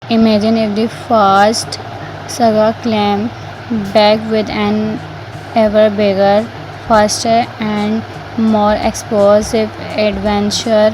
Imagine if the first saga came back with an ever bigger, faster, and more explosive adventure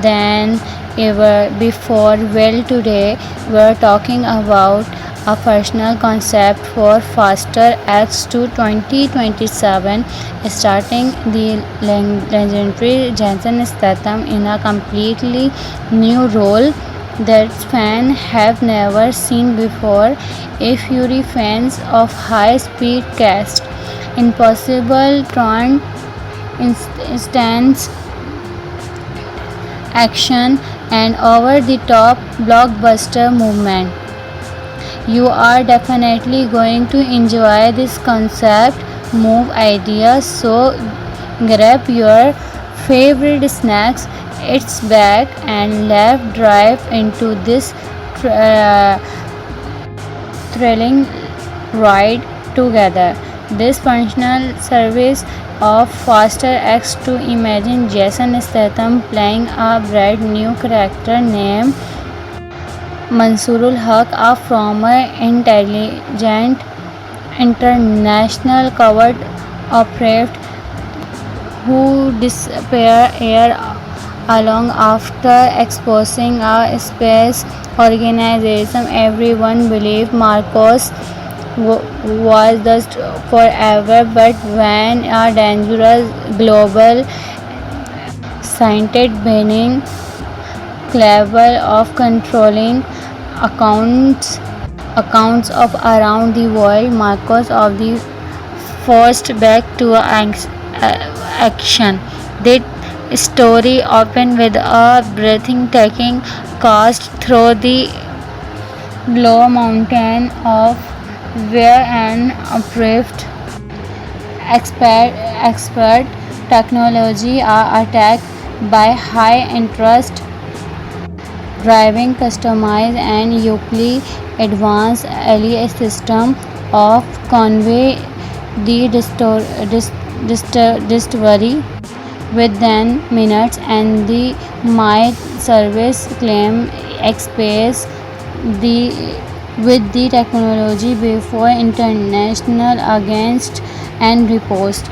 than ever before. Well, today we're talking about a personal concept for Faster X2 2027, starting the legendary Jason Statham in a completely new role that fans have never seen before. A Fury fans of high-speed cast, impossible turn, instant action, and over-the-top blockbuster movement. You are definitely going to enjoy this concept move idea. So grab your favorite snacks. It's back and let's dive into this thrilling ride together. This functional service of Faster X2, imagine Jason Statham playing a brand new character named Mansoorul Haq, a former intelligent international covert operative who disappeared along after exposing a space organization everyone believed Marcos was just forever, but when a dangerous global scientist being clever of controlling accounts of around the world, Marcos of the forced back to action. The story opened with a breathtaking cast through the Glow Mountain of where an approved expert technology are attacked by high interest driving customized and uniquely advanced AI system of convey the discovery within minutes, and the my service claim express the with the technology before international against and repost.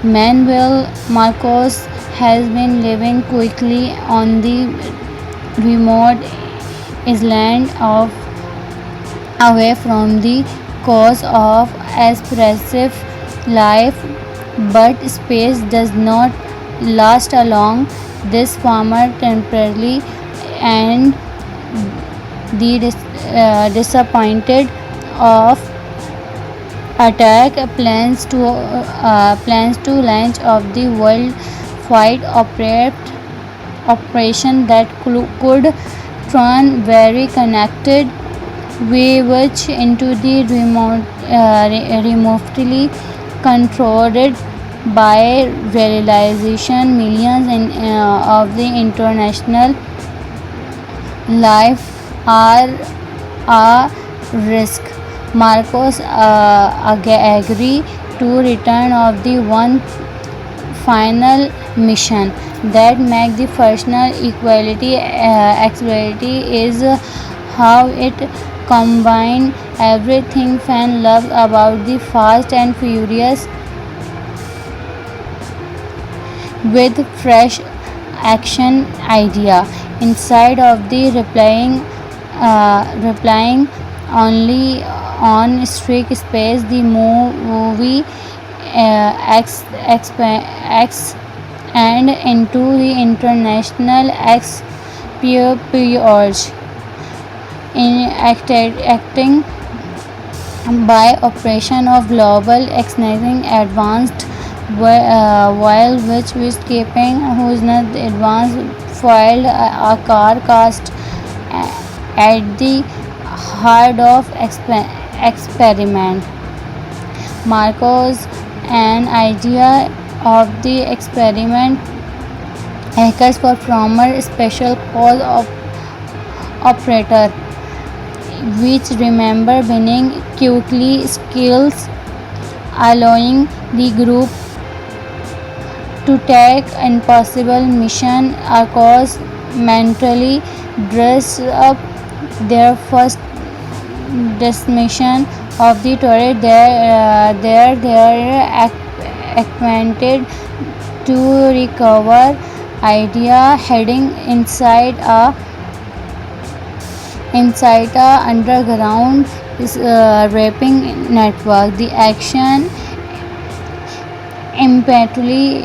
Manuel Marcos has been living quickly on the remote island of away from the cause of expressive life, but space does not last long. This farmer temporarily and the disappointed of attack plans to launch of the world-wide operation that could turn very connected village into the remotely controlled by realization millions of the international life are a risk. Marcos agree to return of the one final mission that make the personal equality accessibility is how it combine everything fan love about the Fast and Furious with fresh action idea inside of the replying only on strict space. The movie X and into the international experience in acting by operation of global exciting advanced while which was keeping who's not advanced filed a car cast at the heart of experiment. Marcos an idea of the experiment hackers for former special cause of operator which remember winning quickly skills allowing the group to take impossible mission across mentally dress up their first destination of the turret. They are acquainted to recover idea heading inside a underground rapping network. The action immediately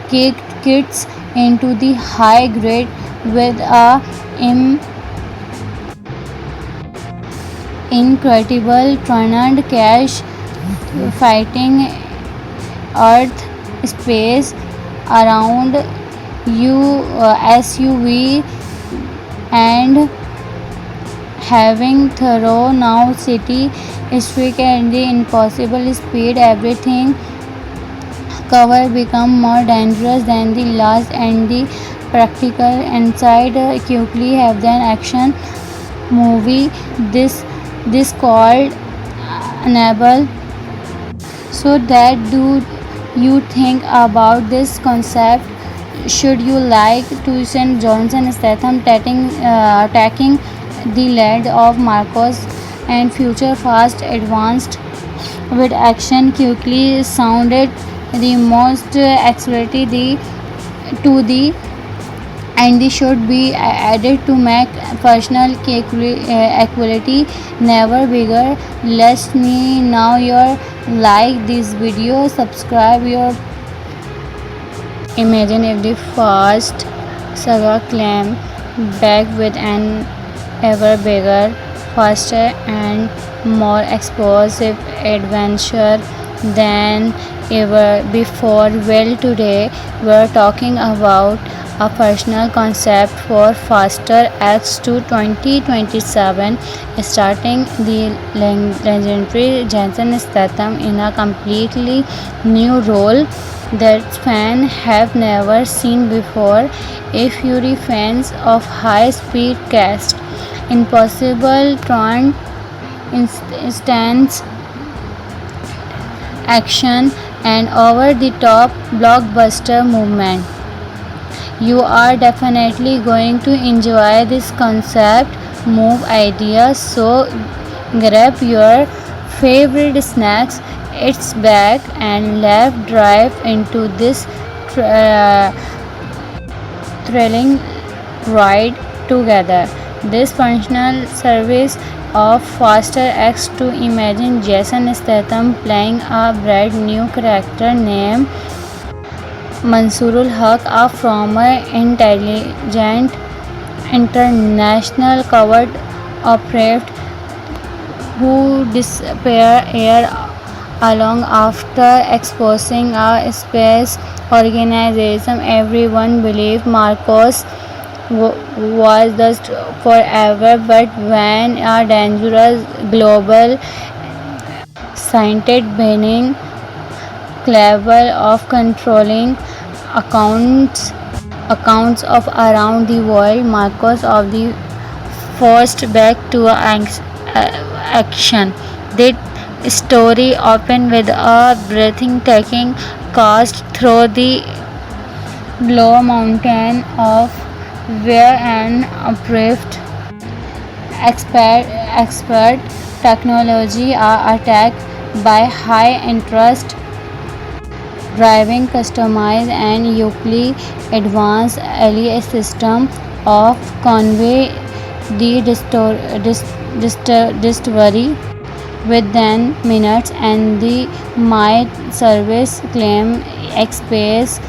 kicked kids into the high grade with a incredible turned cash fighting earth space around SUV and having thorough now city streak and the impossible speed. Everything cover become more dangerous than the last, and the practical inside quickly have an action movie this called enable. So that do you think about this concept? Should you like to send Johnson Statham attacking the lead of Marcos and future fast advanced with action quickly sounded the most accelerated to the and this should be added to make personal equality never bigger. Let me know your like this video, subscribe your. Imagine if the Fast saga came back with an ever bigger, faster and more explosive adventure than ever before. Well, today we're talking about a personal concept for Faster X2 2027, starting the legendary Jason Statham in a completely new role that fans have never seen before. A Fury fans of high-speed cast, impossible turned instance action and over-the-top blockbuster movement. You are definitely going to enjoy this concept move idea, so grab your favorite snacks. It's back and let's dive into this thrilling ride together. This functional service of Faster X2, imagine Jason Statham playing a brand new character named Mansoorul Haq, a former intelligent international covert operative who disappeared along after exposing a space organization. Everyone believed Marcos was just forever, but when a dangerous global scientist being clever of controlling accounts of around the world, Marcos of the forced back to action. The story opened with a breathtaking cast through the Blue Mountain of where an approved expert technology are attacked by high interest driving customized and uniquely advanced AI system of convey the discovery within minutes, and the might service claim X-Space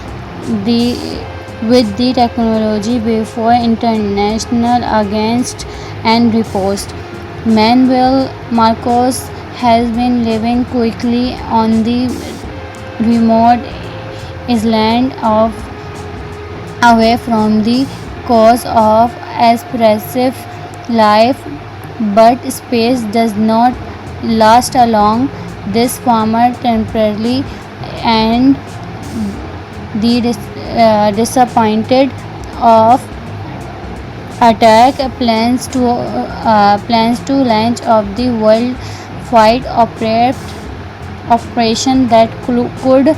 with the technology before international against and repost. Manuel Marcos has been living quickly on the remote island of away from the cause of expressive life, but space does not last long. This farmer temporarily and the disappointed of attack plans to launch of the worldwide operation that could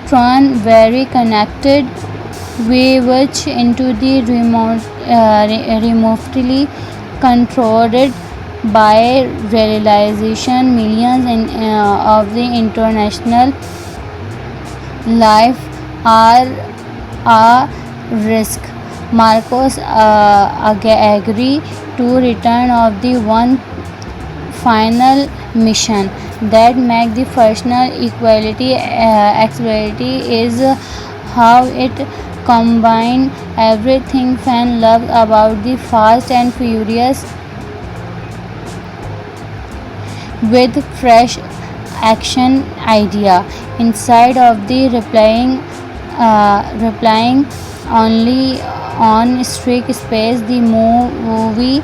turn very connected village into the remotely controlled by realization millions of the international life are a risk. Marcos agree to return of the one final mission that make the functional equality is how it combine everything fan love about the Fast and Furious with fresh action idea inside of the replying only on strict space. The movie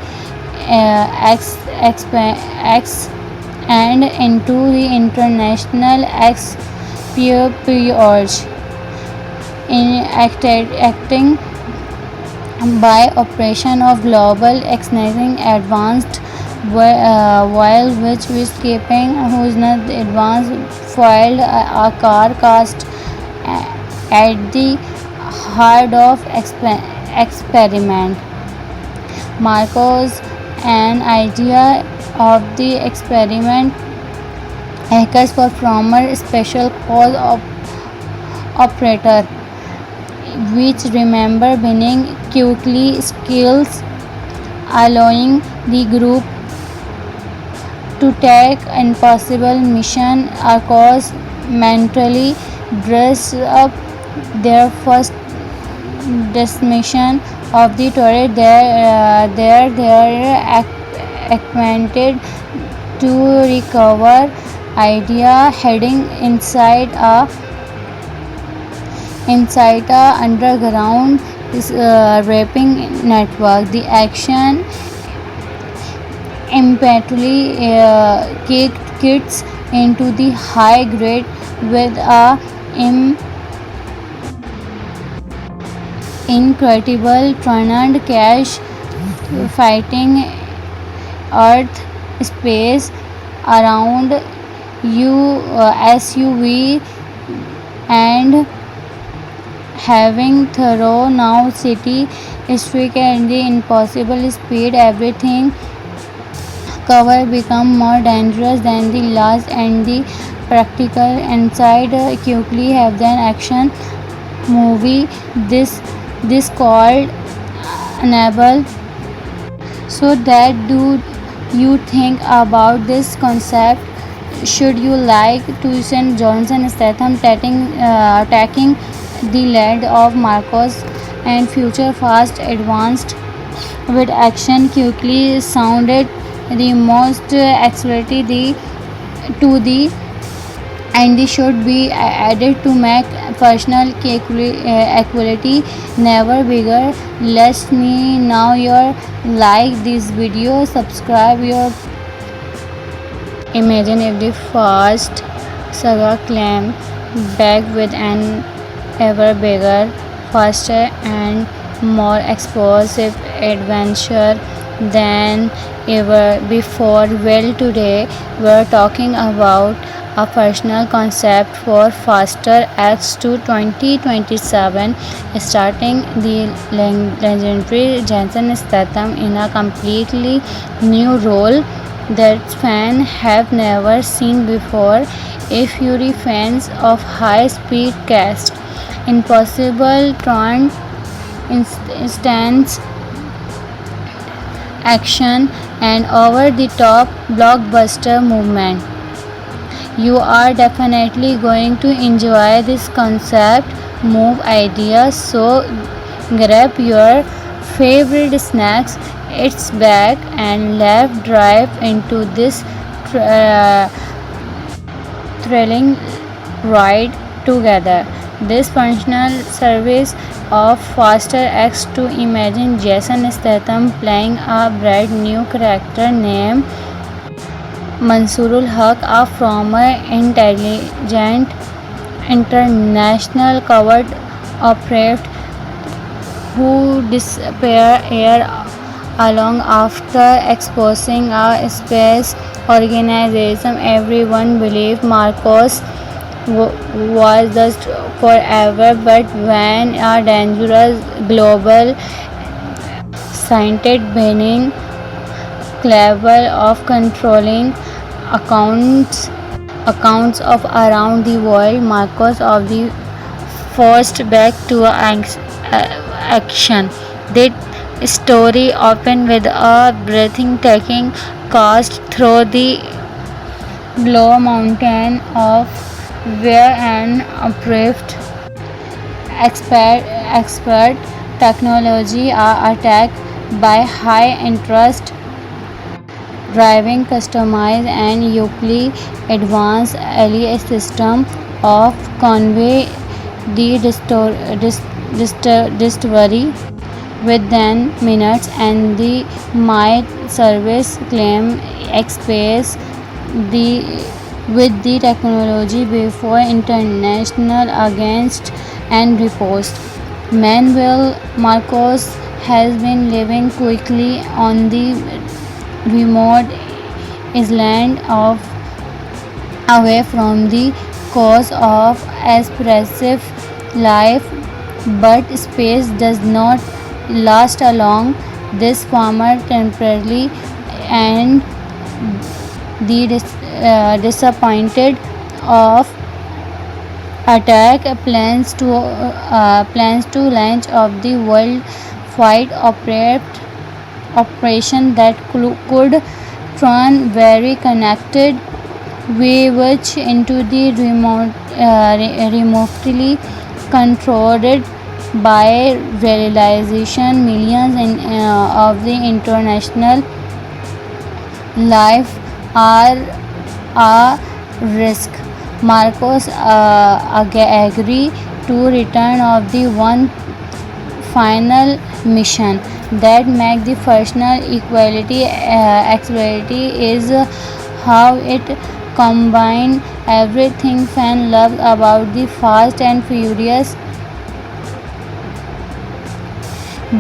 and into the international espionage in acting by operation of global exciting advanced while which is keeping who's not advanced filed a car cast at the heart of experiment. Marcos an idea of the experiment hackers performer special call operator which remember winning quickly skills allowing the group to take impossible mission across mentally dress up their first destination of the turret. They're acquainted to recover idea heading inside a underground raping network. The action immediately kicks into the high grade with a incredible tornado crash fighting earth space around SUV and having thorough now city streak and the impossible speed everything cover become more dangerous than the last and the practical inside quickly have an action movie this called enable. So that do you think about this concept? Should you like to see Johnson Statham taking the lead of Marcos and future fast advanced with action quickly sounded the most accelerated to the and they should be added to make personal equality never bigger. Let me know your like this video, subscribe your. Imagine if the Fast saga came back with an ever bigger, faster and more explosive adventure than ever before. Well, today we're talking about a personal concept for Faster X2 2027, starting the legendary Jason Statham in a completely new role that fans have never seen before. A Fury fans of high-speed cast, impossible turned instance action and over-the-top blockbuster movement. You are definitely going to enjoy this concept move idea, so grab your favorite snacks. It's back and let's dive into this thrilling ride together. This functional service of Faster X2 imagine Jason Statham playing a brand new character named Mansoorul Haq, a former intelligent international covert operative who disappeared along after exposing a space organization. Everyone believed Marcos was just forever, but when a dangerous global scientist beginning clever of controlling accounts of around the world. Marcos of the forced back to action. The story opened with a breathtaking cast through the Blue Mountain of where an upright expert technology are attacked by high interest driving customized and uniquely advanced AI system of convey the distillery within minutes, and the might service claim express the with the technology before international against and repost. Manuel Marcos has been living quickly on the remote island of away from the cause of expressive life, but space does not last long. This farmer temporarily and the disappointed of attack plans to launch of the world-wide operation that could turn very connected village into the remotely controlled by realization millions of the international life are a risk. Marcos agree to return of the one final mission that make the personal equality accessibility is how it combine everything fan love about the Fast and Furious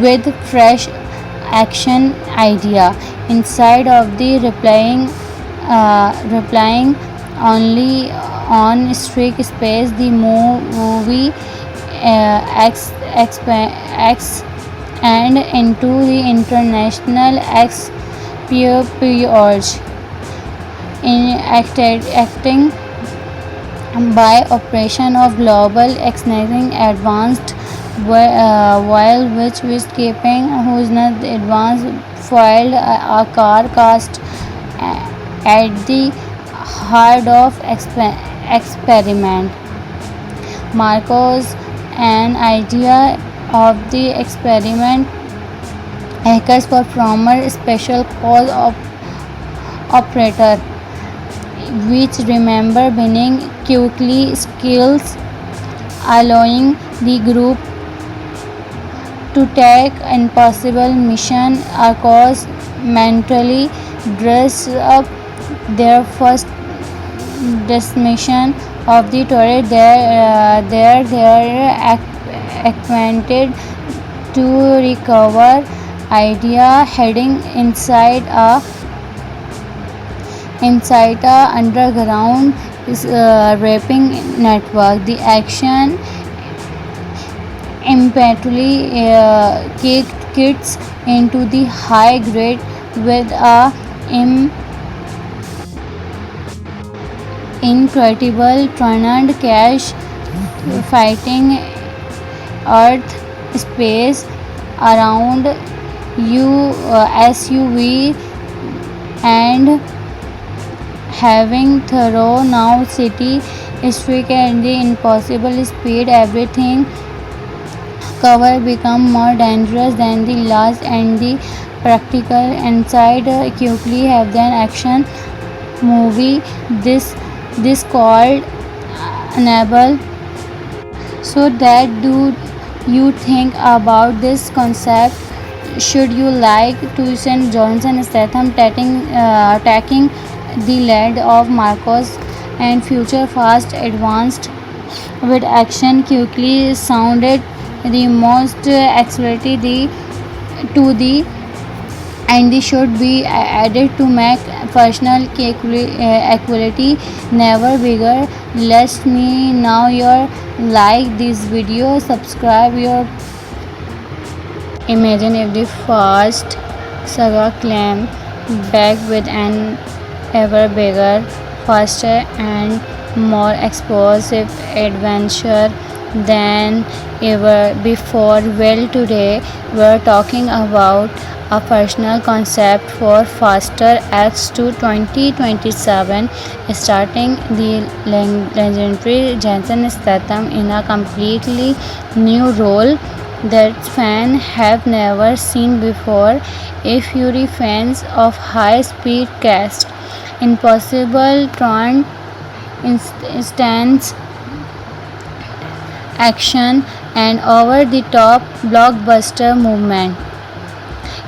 with fresh action idea inside of the replying only on strict space. The movie X and into the international espionage in acting by operation of global exciting advanced while which was keeping who's not advanced filed a car cast at the heart of experiment. Marcos an idea of the experiment hackers for former special cause of operator which remember being quickly skills allowing the group to take impossible mission across mentally dress up their first destination of the turret. They are acquainted to recover idea heading inside a underground raping network. The action immediately kicks into the high grade with a incredible tornado crash fighting earth space around SUV and having thorough now city streak and the impossible speed. Everything cover become more dangerous than the last, and the practical inside quickly have an action movie this called enable. So that do you think about this concept? Should you like to send Johnson Statham attacking the lead of Marcos and future fast advanced with action quickly sounded the most accelerated to the and they should be added to make personal equality never bigger. Let me know your like this video, subscribe your. Imagine if the first saga claim back with an ever bigger, faster, and more explosive adventure than ever before. Well, today we're talking about a personal concept for Faster X to 2027, starting the legendary Jason Statham in a completely new role that fans have never seen before. A Fury fans of high-speed cast, impossible taunt, instance action, and over-the-top blockbuster movement.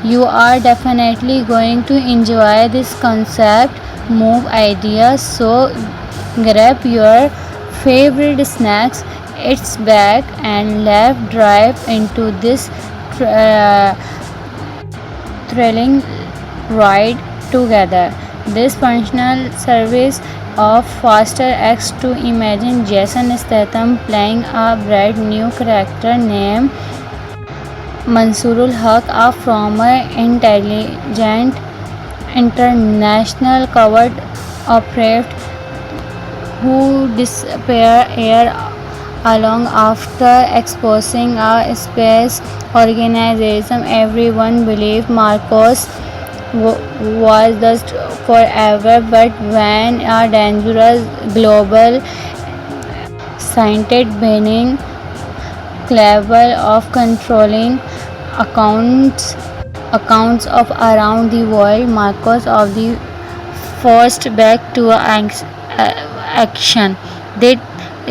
You are definitely going to enjoy this concept move idea. So grab your favorite snacks. It's back and let's dive into this thrilling ride together. This functional service of Faster X to imagine Jason Statham playing a brand new character named Mansoorul Haq, a former intelligent international covert operative who disappeared along after exposing a space organization everyone believed Marcos was just forever, but when a dangerous global scientist being clever of controlling accounts of around the world, Marcos of the forced back to action. The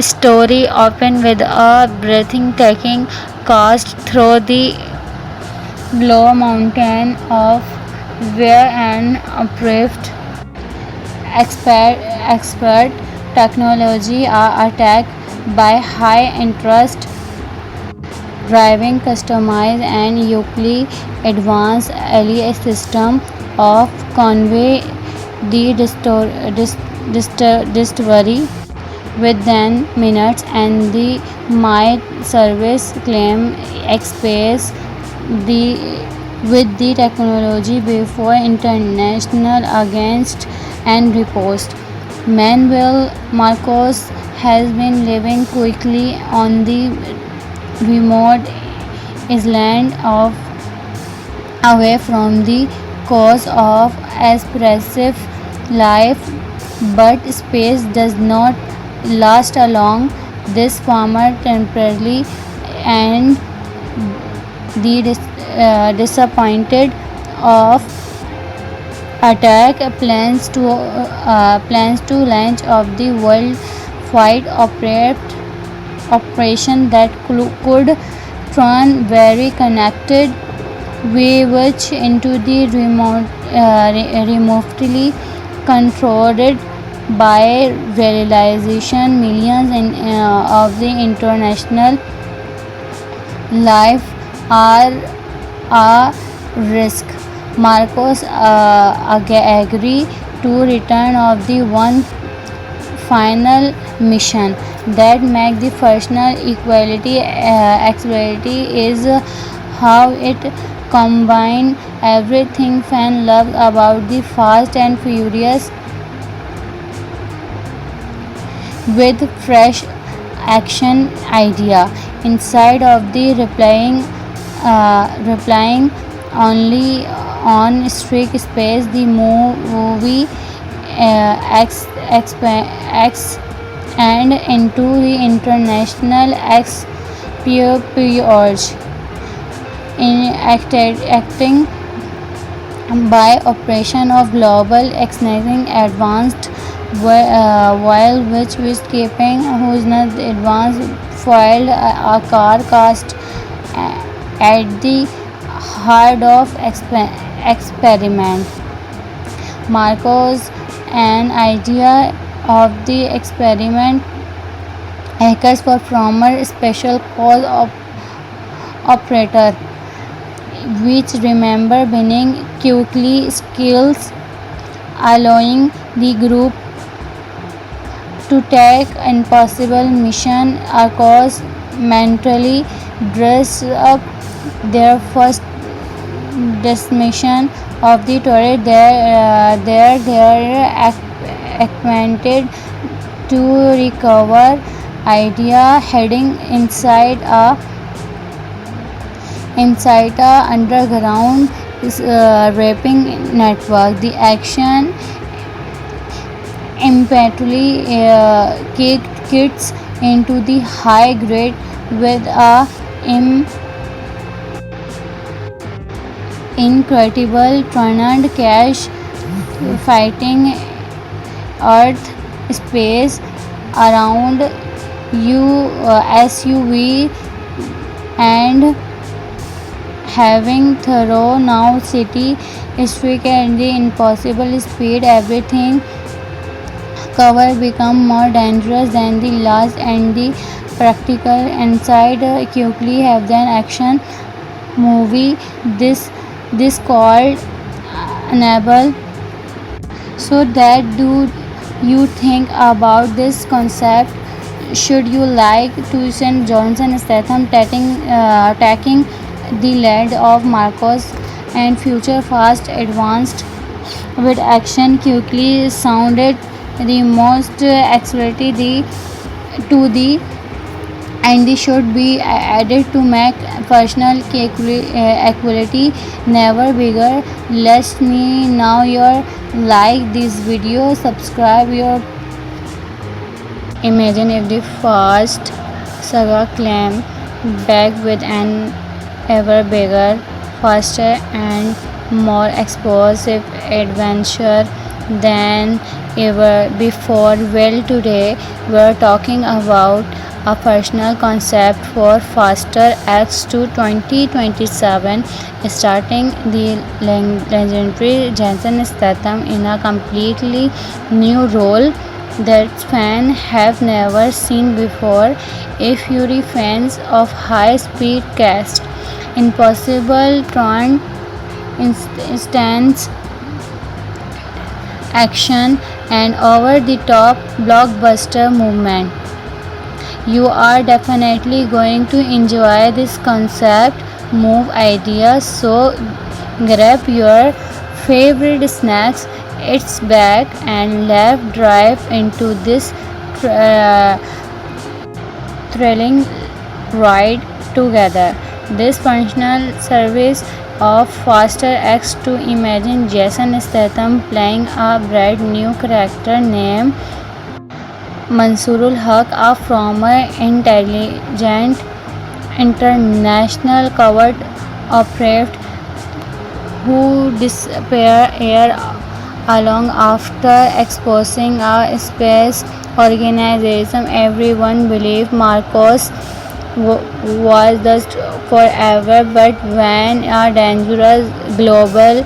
story opened with a breathtaking cast through the Blue Mountain of where an approved expert technology are attacked by high interest driving customized and uniquely advanced AI system of convey the discovery within minutes, and the might service claim express the with the technology before international against and repost. Manuel Marcos has been living quickly on the remote island of away from the cause of expressive life, but space does not last along. This farmer temporarily and the disappointed of attack plans to launch of the worldwide operation that could turn very connected village into the remotely controlled by realization millions of the international life are a risk. Marcos agree to return of the one final mission that make the personal equality is how it combine everything fan love about the Fast and Furious with fresh action idea inside of the replying only on strict space. The movie and into the international espionage in acting by operation of global exciting advanced while which was keeping who's not advanced filed a car cast at the heart of experiment. Marcos an idea of the experiment hackers for former special cause operator which remember being quickly skills allowing the group to take impossible mission across mentally dress up their first destination of the turret. They're acquainted to recover idea heading inside a underground raping network. The action immediately kicks into the high grade with a incredible tornado crash fighting earth space around you SUV and having thorough now city streak and the impossible speed. Everything cover become more dangerous than the last, and the practical inside quickly have an action movie. This called enable. So that do you think about this concept? Should you like to send Johnson Statham taking the lead of Marcos and future fast advanced with action quickly sounded the most accelerated to the and they should be added to make personal equality never bigger. Let me know your like this video, subscribe your. Imagine if the Fast saga came back with an ever bigger, faster and more explosive adventure than ever before. Well, today we're talking about a personal concept for Faster X2 2027, starting the legendary Jason Statham in a completely new role that fans have never seen before. A Fury fans of high-speed cast, impossible turned instance action and over-the-top blockbuster movement. You are definitely going to enjoy this concept move idea. So grab your favorite snacks. It's back and let's dive into this thrilling ride together. This functional service of Faster X2. Imagine Jason Statham playing a brand new character named Mansoorul Haq, a former intelligent international covert operative who disappeared along after exposing a space organization. Everyone believed Marcos was just forever, but when a dangerous global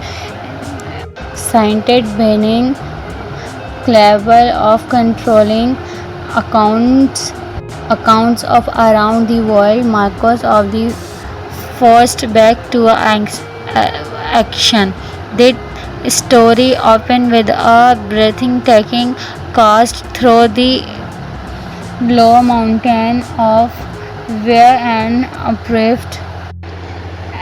scientist being capable of controlling accounts of around the world, Marcos of the forced back to action. The story opened with a breathtaking cast through the Blue Mountain of where an approved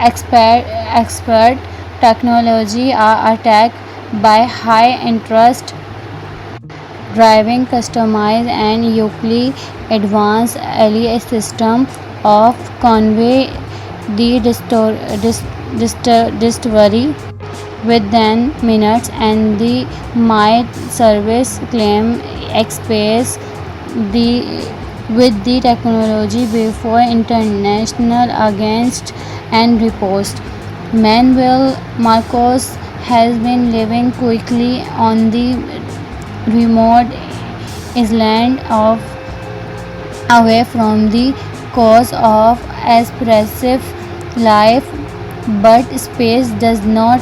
expert technology are attacked by high interest driving customized and uniquely advanced AI system of convey the discovery within minutes, and the might service claim express the with the technology before international against and repost. Manuel Marcos has been living quickly on the remote island of away from the cause of expressive life, but space does not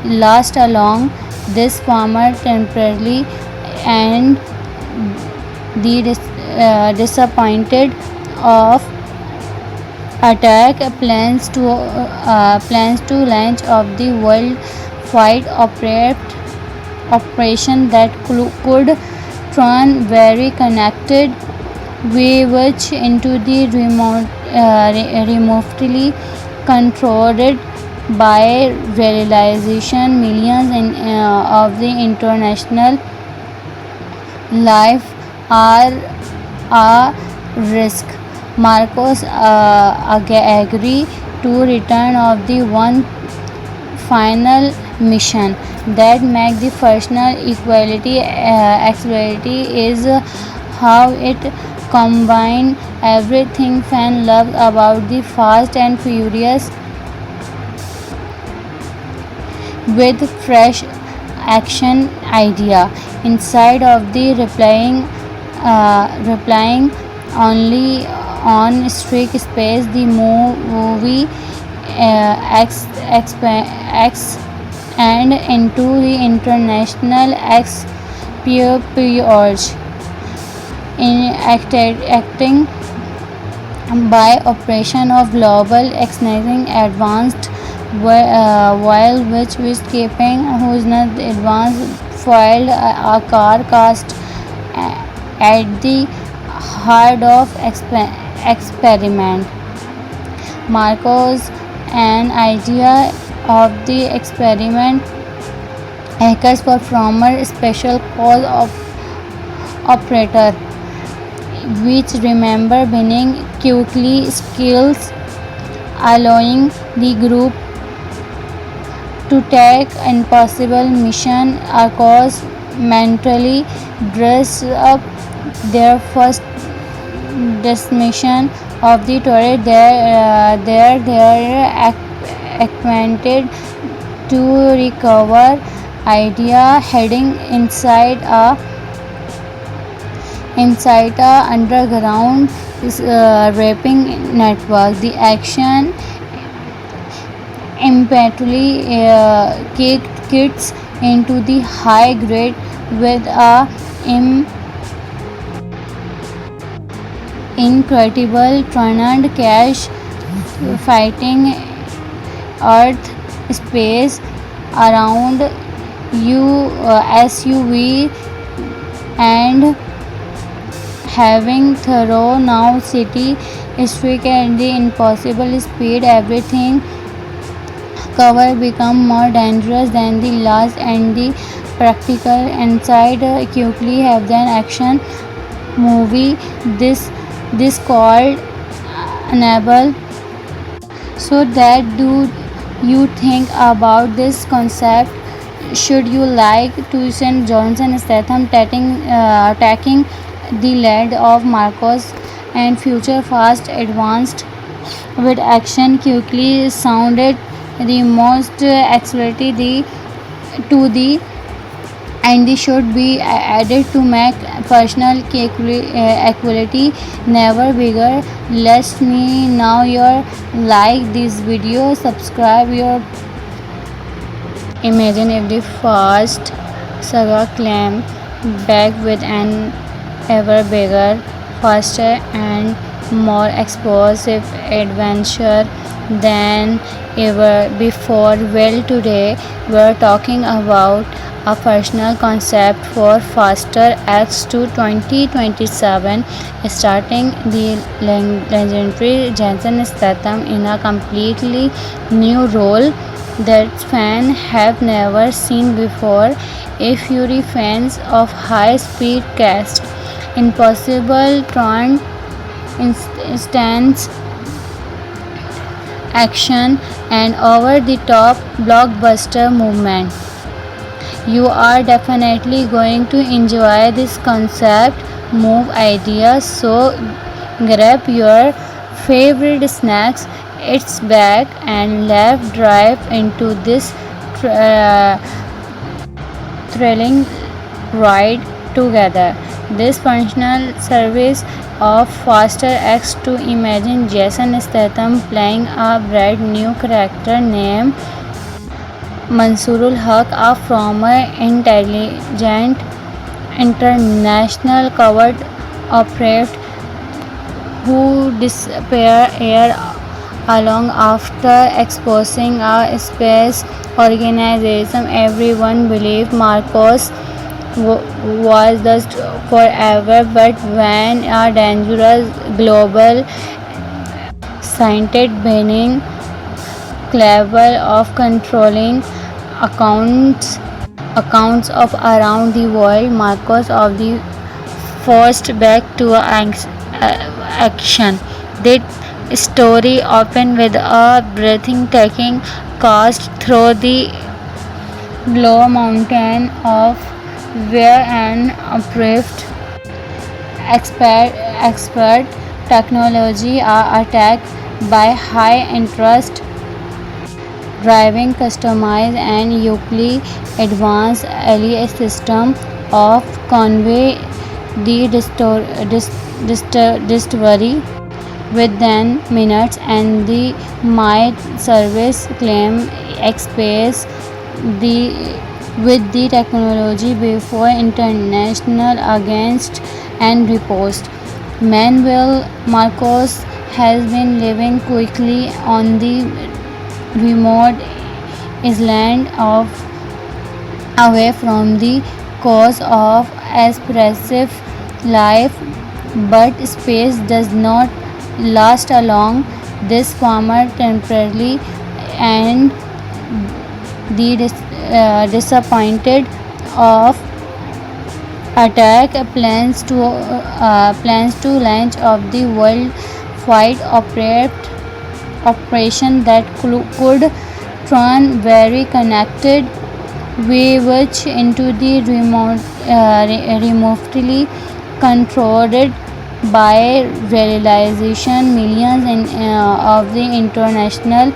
last long. This farmer temporarily and the disappointed of attack plans to launch of the world-wide operation that could turn very connected village into the remotely controlled by realization millions of the international life are a risk. Marcos agree to return of the one final mission that make the personal equality is how it combine everything fan love about the Fast and Furious with fresh action idea inside of the replying only on strict space. The movie X and into the international experience in acting by operation of global exciting advanced while which keeping who's not advanced filed a car cast at the heart of experiment. Marcos an idea of the experiment hackers for former special cause of operator which remember being quickly skills allowing the group to take impossible mission across mentally dress up their first destination of the toilet. They're acquainted to recover idea heading inside a underground raping network. The action immediately kicked kids into the high grade with a incredible tornado crash fighting earth space around SUV and having thorough now city streak at the impossible speed. Everything cover become more dangerous than the last and the practical inside quickly have an action movie this called enable. So that do you think about this concept? Should you like to see Johnson Statham taking the lead of Marcos and future fast advanced with action quickly sounded the most accelerated to the and they should be added to make personal equality never bigger. Let me know your like this video, subscribe your. Imagine if the Fast saga came back with an ever bigger, faster and more explosive adventure than ever before. Well, today we're talking about a personal concept for Faster X2 2027, starting the legendary Jason Statham in a completely new role that fans have never seen before. A Fury fans of high-speed cast, impossible turned instance action and over-the-top blockbuster movement. You are definitely going to enjoy this concept move idea. So grab your favorite snacks. It's back and let's dive into this thrilling ride together. This functional service of Faster X2. Imagine Jason Statham playing a brand new character named Mansoorul Haq, a former intelligent international covert operative who disappeared along after exposing a space organization. Everyone believed Marcos was just forever, but when a dangerous global scientist being capable of controlling accounts accounts of around the world. Marcos of the forced back to action. The story opened with a breathtaking cast through the low mountain of where an uprift expert technology are attacked by high interest driving customized and uniquely advanced LES system of convey the discovery within minutes, and the my service claim express the with the technology before international against and repost. Manuel Marcos has been living quickly on the remote island of away from the cause of expressive life, but space does not last long. This farmer temporarily and the disappointed of attack plans to launch of the worldwide operation that could turn very connected which into the remotely controlled by realization millions of the international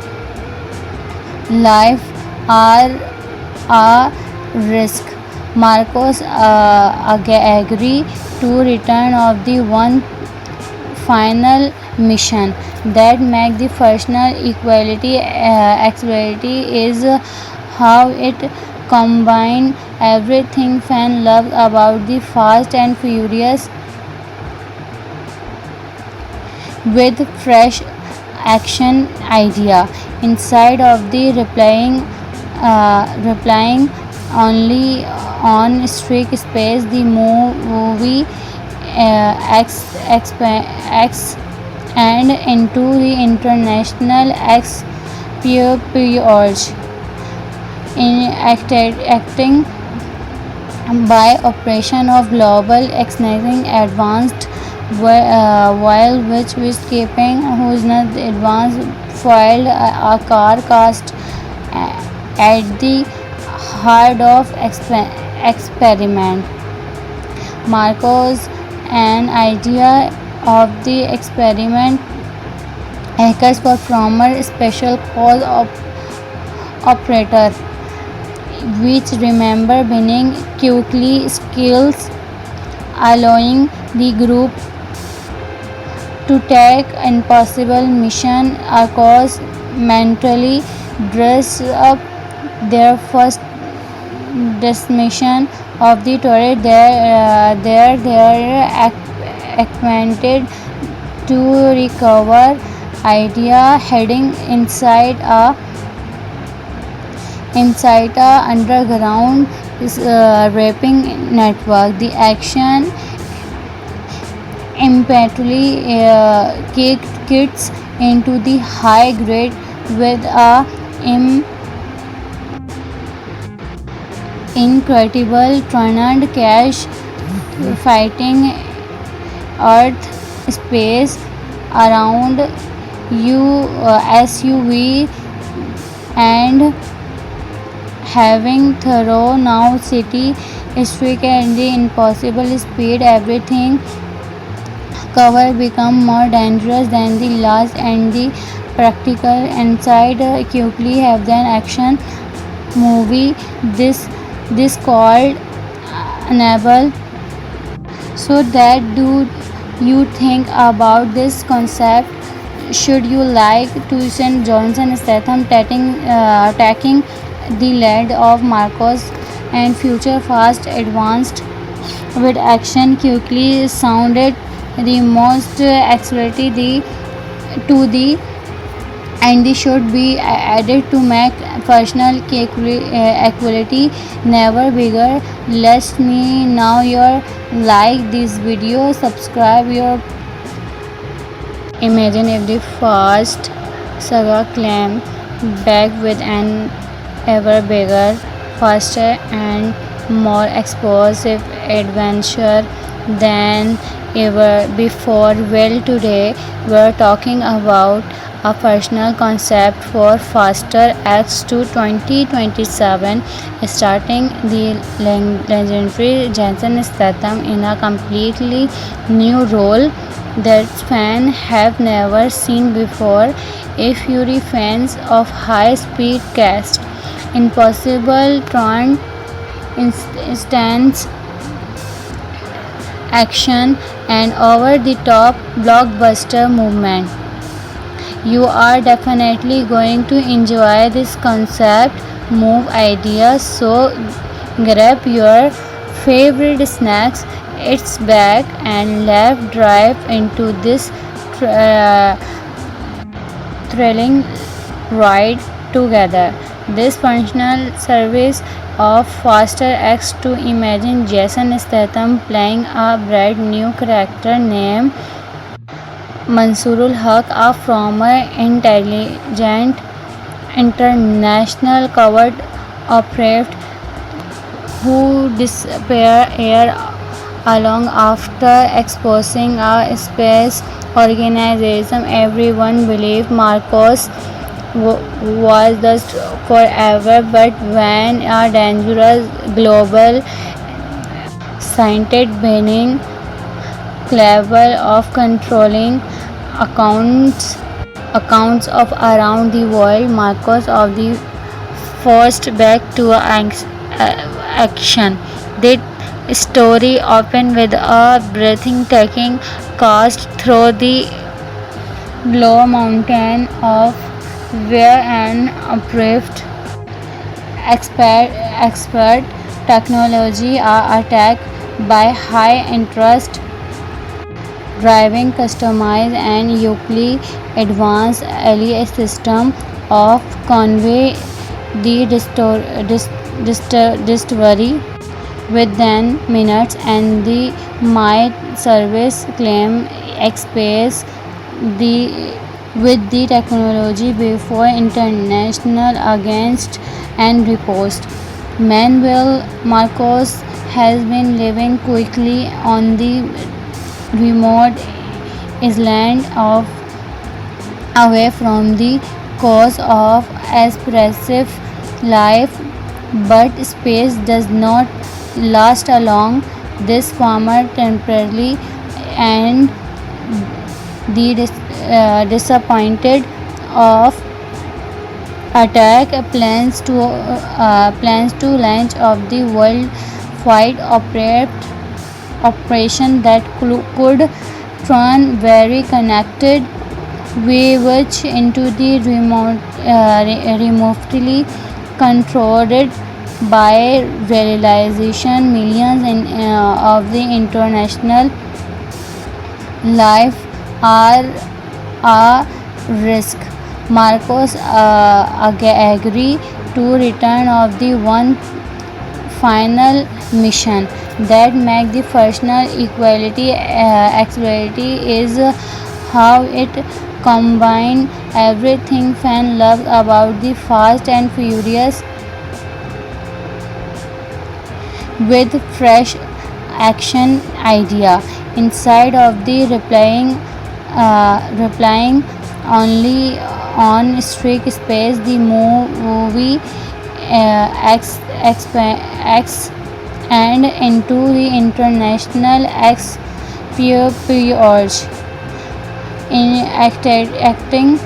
life are a risk. Marcos agree to return of the one final mission that make the personal equality is how it combine everything fan love about the Fast and Furious with fresh action idea inside of the replying only on strict space. The movie and into the international espionage in acting by operation of global exciting advanced while which was keeping who's not advanced filed a car cast at the heart of experiment. Marcos an idea of the experiment hackers for former special cause operator which remember being quickly skills allowing the group to take impossible mission across mentally dress up their first destination of the turret. They are acquainted to recover idea heading inside a underground raping network. The action immediately kicks into the high grade with a incredible tornado crash fighting earth space around SUV and having thorough now city streak and the impossible speed. Everything cover become more dangerous than the last, and the practical inside quickly have an action movie this called enable. So that do you think about this concept? Should you like to send Johnson Statham attacking the lead of Marcos and future fast advanced with action quickly sounded the most accelerated to the and they should be added to make personal equality never bigger. Let me know your like this video, subscribe your. Imagine if the fast saga claim back with an ever bigger, faster, and more explosive adventure than ever before. Well, today we're talking about a personal concept for Faster X2 2027, starting the legendary Jason Statham in a completely new role that fans have never seen before. A Fury fans of high-speed cast, impossible taunt, instant action, and over-the-top blockbuster movement. You are definitely going to enjoy this concept move idea, so grab your favorite snacks. It's back, and let's dive into this thrilling ride together. This functional service of Faster X2, imagine Jason Statham playing a brand new character named Mansoorul Haq, a former intelligent international covert operative who disappeared long after exposing a space organization everyone believed Marcos was just forever, but when a dangerous global scientist being capable of controlling accounts of around the world, Marcos of the forced back to action. The story opened with a breathtaking cast through the Blue Mountain of where an approved expert technology are attacked by high interest driving customized and uniquely advanced AI system of convey the discovery within minutes, and the might service claim express the with the technology before international against and repost. Manuel Marcos has been living quickly on the remote island of away from the cause of expressive life, but space does not last long. This farmer temporarily and the disappointed of attack plans to launch of the worldwide operation that could turn very connected village into the remotely controlled by realization millions of the international life are a risk. Marcos agree to return of the one final mission that make the personal equality accessibility is how it combine everything fan love about the Fast and Furious with fresh action idea inside of the replying only on strict space. The movie and into the international espionage in acting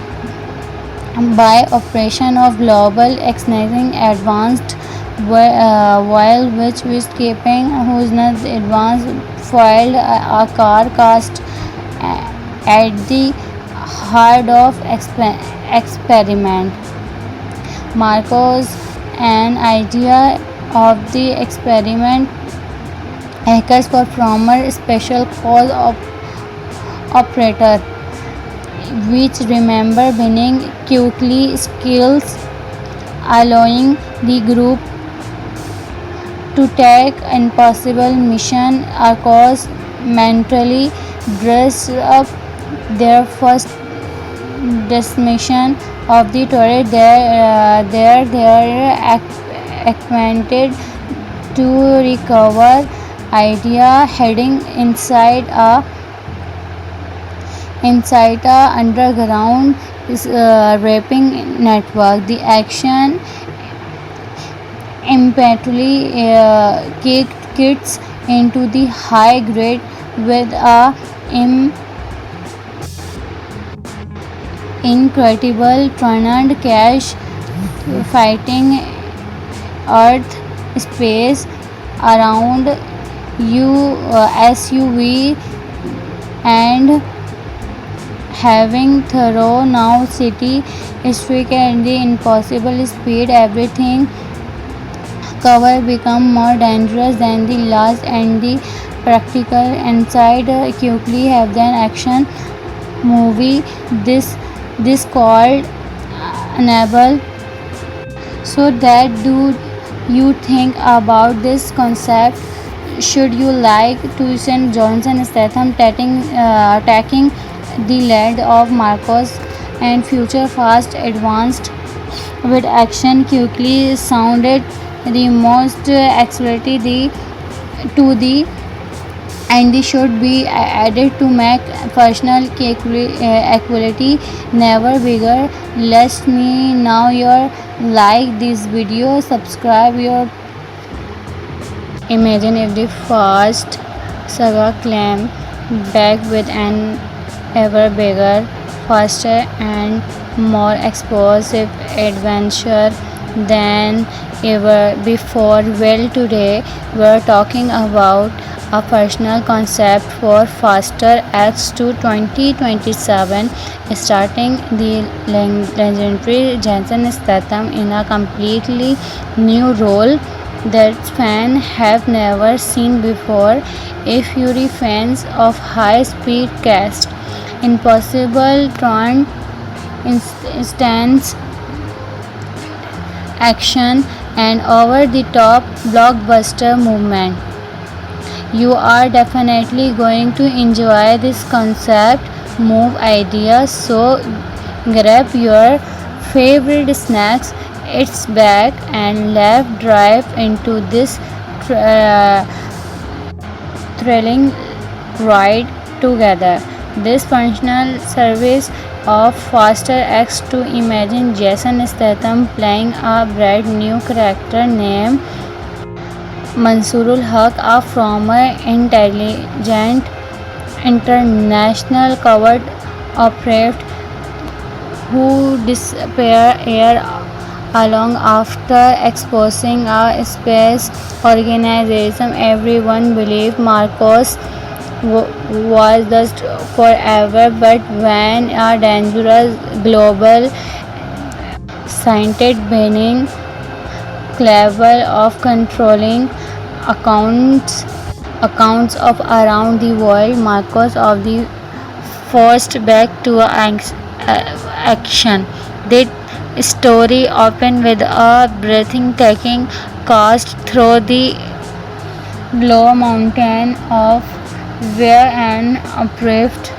by operation of global exciting advanced while which was keeping who's not advanced filed a car cast at the heart of experiment. Marcos an idea of the experiment hackers for former special cause operator which remember being quickly skills allowing the group to take impossible mission across mentally dress up their first destination of the turret. They're acquainted to recover idea heading inside a underground raping network. The action immediately kicked kids into the high grade with a incredible tornado crash fighting earth space around you SUV and having thorough now city streak and the impossible speed. Everything cover become more dangerous than the last and the practical inside quickly have an action movie. This called enable. So that do you think about this concept? Should you like to see Johnson Statham tackling the lead of Marcos and future fast advanced with action quickly sounded the most accelerated to the and this should be added to make personal equality never bigger. Let me know your like this video, subscribe your. Imagine if the fast saga came back with an ever bigger, faster and more explosive adventure than ever before. Well, today we're talking about a personal concept for Faster X2 2027, starting the legendary Jason Statham in a completely new role that fans have never seen before. If you're fans of high-speed cast, impossible turn, instance action, and over-the-top blockbuster movement, you are definitely going to enjoy this concept move idea. So grab your favorite snacks, it's back, and let's dive into this thrilling ride together. This functional service of Faster X2. Imagine Jason Statham playing a brand new character named Mansoorul Haq, a former intelligent international covert operative who disappeared long after exposing a space organization everyone believed Marcos was just forever, but when a dangerous global scientist being clever of controlling accounts of around the world, Marcos of the forced back to action. The story opened with a breathtaking cast through the Glow Mountain of where an approved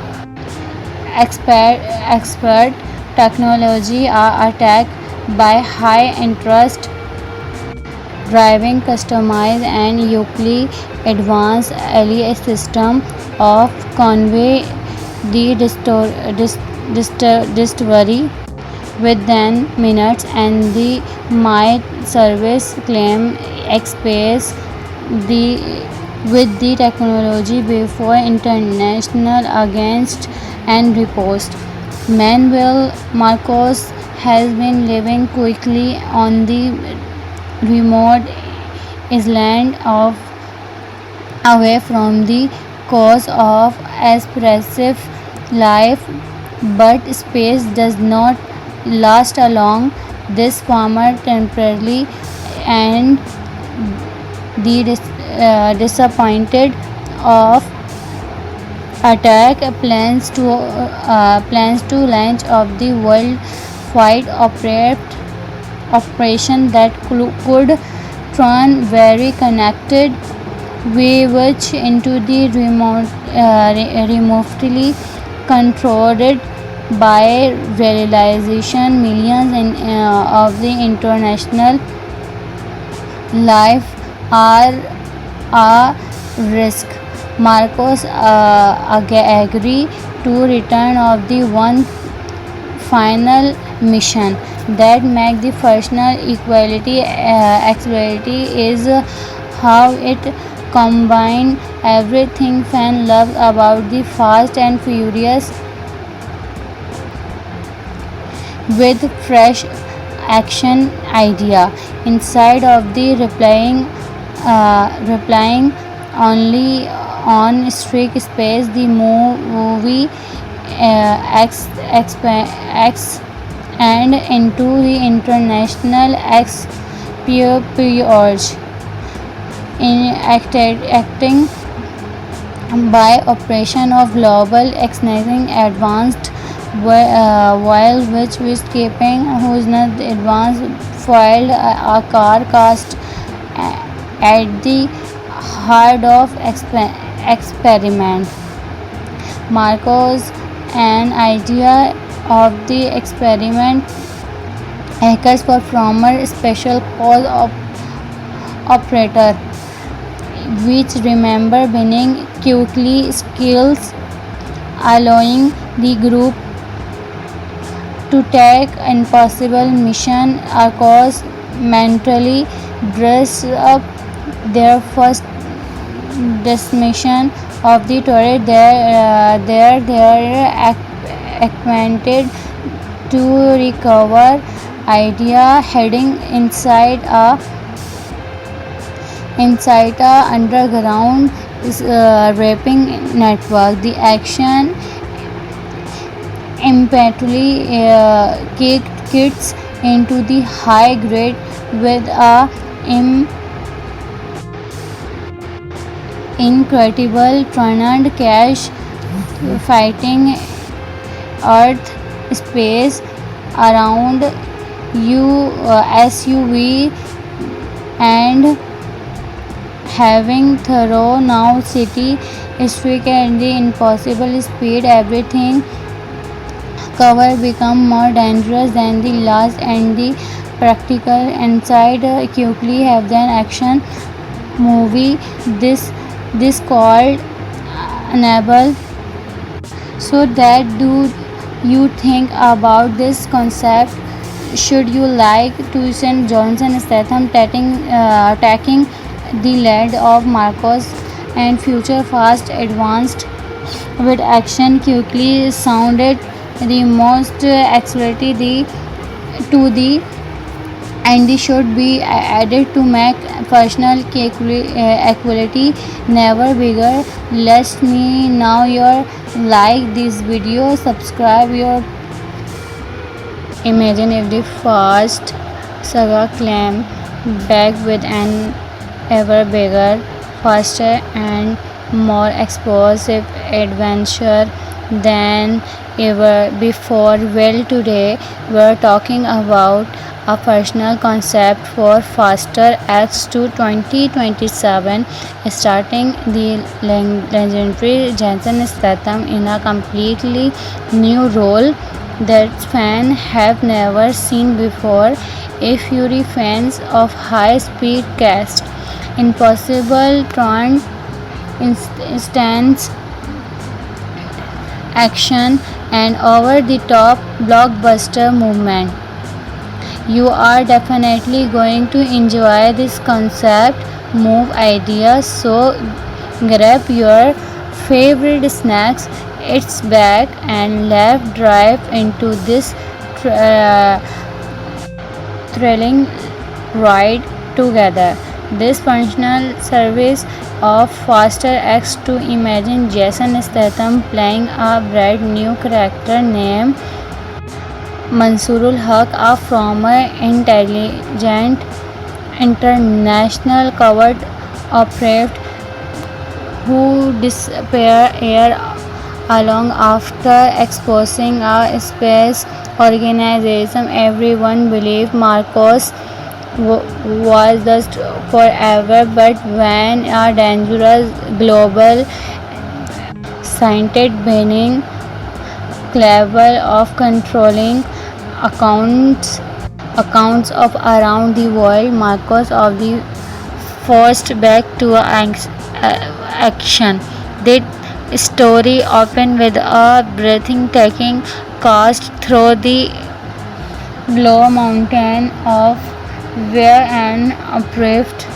expert technology are attacked by high interest driving customized and uniquely advanced AI system of convey the discovery within minutes and the might service claim express the with the technology before international against and repost. Manuel Marcos has been living quickly on the remote island of away from the cause of expressive life, but space does not last long. This farmer temporarily and the disappointed of attack plans to launch of the worldwide operation that could turn very connected village into the remotely controlled by realization millions of the international life are a risk. Marcos agree to return of the one final mission that make the functional equality accessibility is how it combine everything fan love about the Fast and Furious with fresh action idea inside of the replying only on strict space. The movie X and into the international espionage in acting by operation of global exciting advanced while which was keeping who's not advanced filed a car cast at the heart of experiment. Marcos an idea of the experiment hackers for former special cause of operator which remember being quickly skills allowing the group to take impossible mission across mentally dress up their first destination of the turret. They are acquainted to recover idea heading inside a underground raping network. The action immediately kicked kids into the high grade with a incredible tornado cash fighting earth space around SUV and having thorough now city streak and the impossible speed everything cover become more dangerous than the last and the practical inside quickly have an action movie this called enable. So that do you think about this concept? Should you like to see Johnson Statham tackling the lead of Marcos and future fast advanced with action quickly sounded the most accelerated to the and this should be added to make personal equality never bigger. Let me know your like this video, subscribe your. Imagine if the Fast saga came back with an ever bigger, faster and more explosive adventure than ever before. Well, today we're talking about a personal concept for Faster X to 2027, starting the legendary Jason Statham in a completely new role that fans have never seen before. A Fury fans of high-speed cast, impossible turned instance action and over-the-top blockbuster movement. You are definitely going to enjoy this concept move idea, so grab your favorite snacks. It's back and let's dive into this thrilling ride together. This functional service of Faster X to imagine Jason Statham playing a brand new character named Mansoorul Haq, a former intelligent international covert operative who disappeared long after exposing a space organization. Everyone believed Marcos was just forever, but when a dangerous global scientist being clever of controlling accounts accounts of around the world. Marcos of the forced back to action. The story opened with a breathtaking cast through the Blue Mountain of where an uprift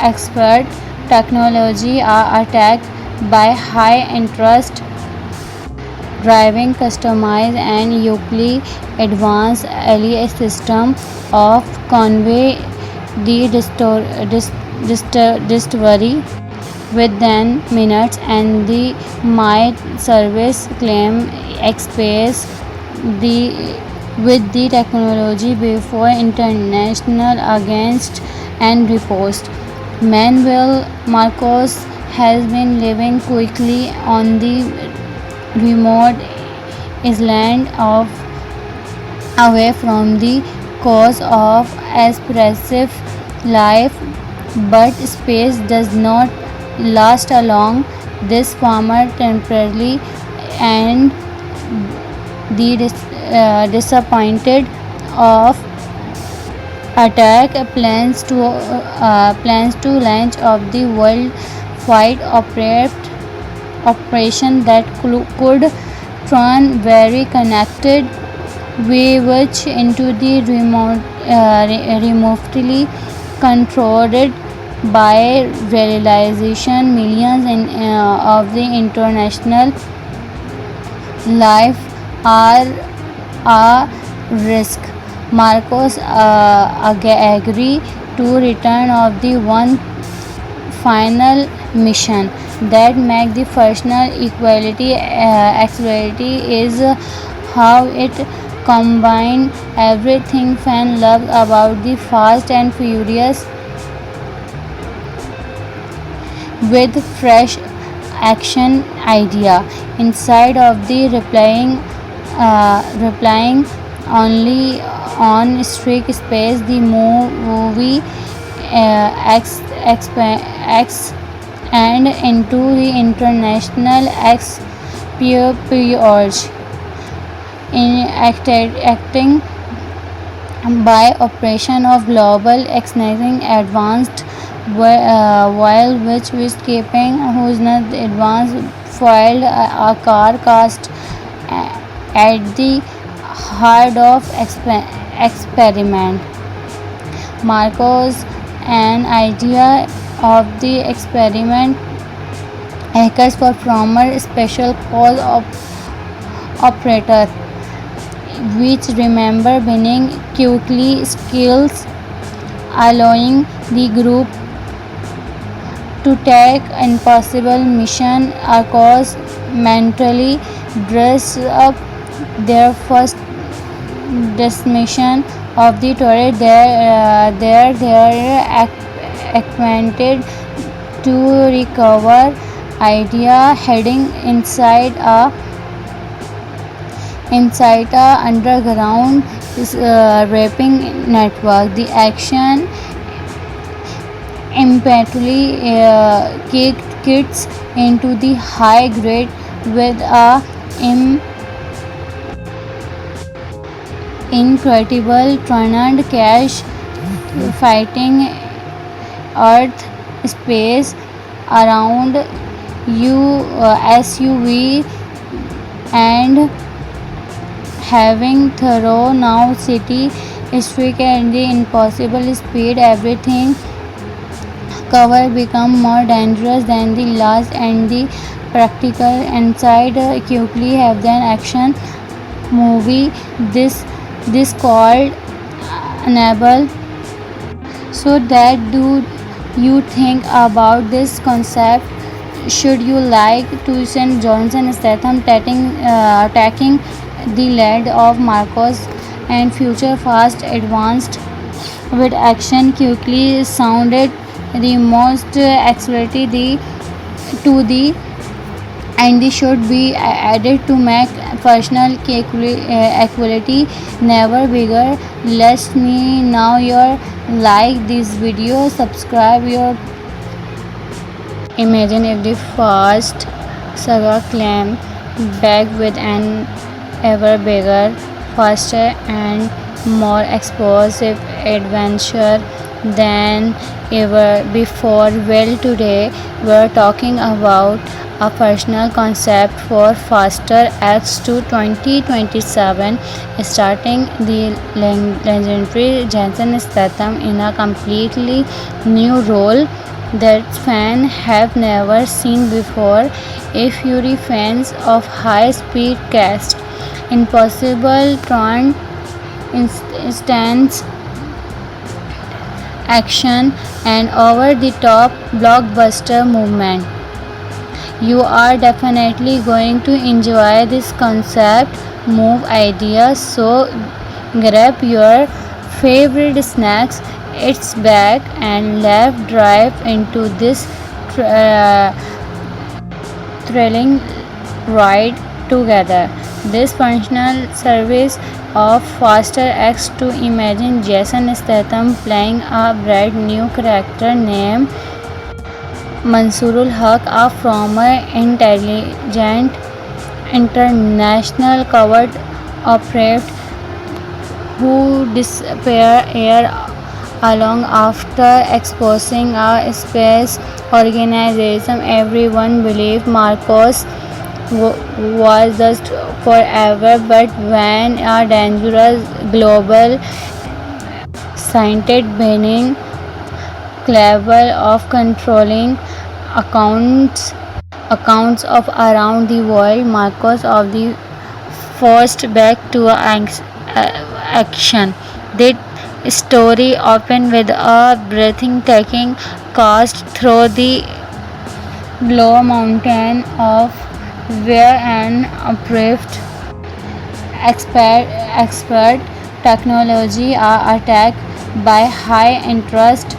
expert technology are attacked by high interest driving customized and uniquely advanced AI system of convey the discovery within minutes, and the might service claim express the with the technology before international against and repost. Manuel Marcos has been living quickly on the remote island of away from the cause of expressive life, but space does not last long. This farmer temporarily and the disappointed of attack plans to launch of the worldwide operation that could turn very connected village into the remotely controlled by realization millions of the international life are a risk. Marcos agree to return of the one final mission that make the personal equality accessibility is how it combine everything fan love about the Fast and Furious with fresh action idea inside of the replying only on strict space. The movie and into the international espionage in acting by operation of global exciting advanced while which was keeping who's not advanced filed a car cast at the heart of experiment. Marcos an idea of the experiment hackers for former special cause of operator which remember winning quickly skills allowing the group to take impossible mission across mentally dress up their first destination of the turret. They are acquainted to recover idea heading inside a underground raping network. The action immediately kicks into the high grade with a incredible tornado crash fighting earth space around SUV and having thorough now city streak and the impossible speed. Everything cover become more dangerous than the last, and the practical inside quickly have an action movie this called enable. So that do you think about this concept? Should you like to send Johnson Statham attacking the lead of Marcos and future fast advanced with action quickly sounded the most accelerated to the and they should be added to make personal equality never bigger. Let me know your like this video, subscribe your. Imagine if the Fast saga claim back with an ever bigger, faster, and more explosive adventure than ever before. Well, today we're talking about a personal concept for Faster X2 2027, starting the legendary Jason Statham in a completely new role that fans have never seen before. A Fury fans of high-speed cast, impossible turn, instant action, and over-the-top blockbuster movement. You are definitely going to enjoy this concept move idea. So grab your favorite snacks. It's back and let's dive into this thrilling ride together. This functional service of Faster X to imagine Jason Statham playing a brand new character named Mansoorul Haq, a former intelligent international covert operative who disappeared along after exposing a space organization everyone believed Marcos was just forever, but when a dangerous global scientist being capable of controlling accounts of around the world, Marcos of the forced back to action. The story opened with a breathtaking cast through the Glow Mountain of where an approved expert technology are attacked by high interest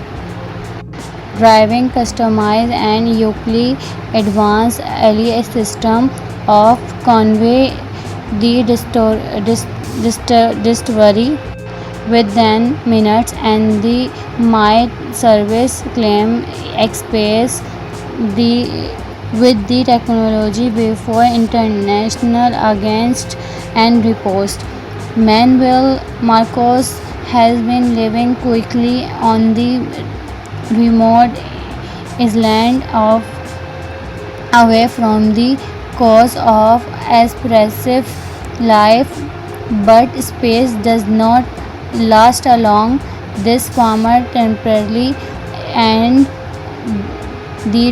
driving customized and uniquely advanced AI system of convey the discovery within minutes, and the my service claim express the with the technology before international against and repost. Manuel Marcos has been living quickly on the remote island of away from the cause of expressive life, but space does not last long. This farmer temporarily and the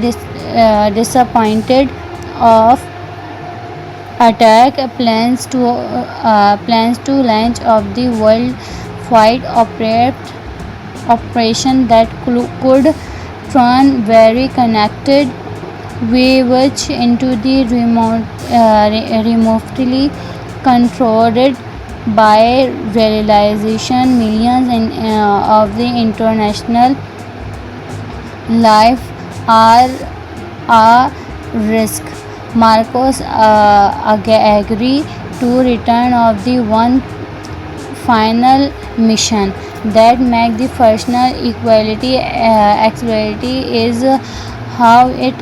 disappointed of attack plans to launch of the world-wide operation that could turn very connected village into the remotely controlled by realization millions of the international life are a risk. Marcos agree to return of the one final mission that make the personal equality accessibility is how it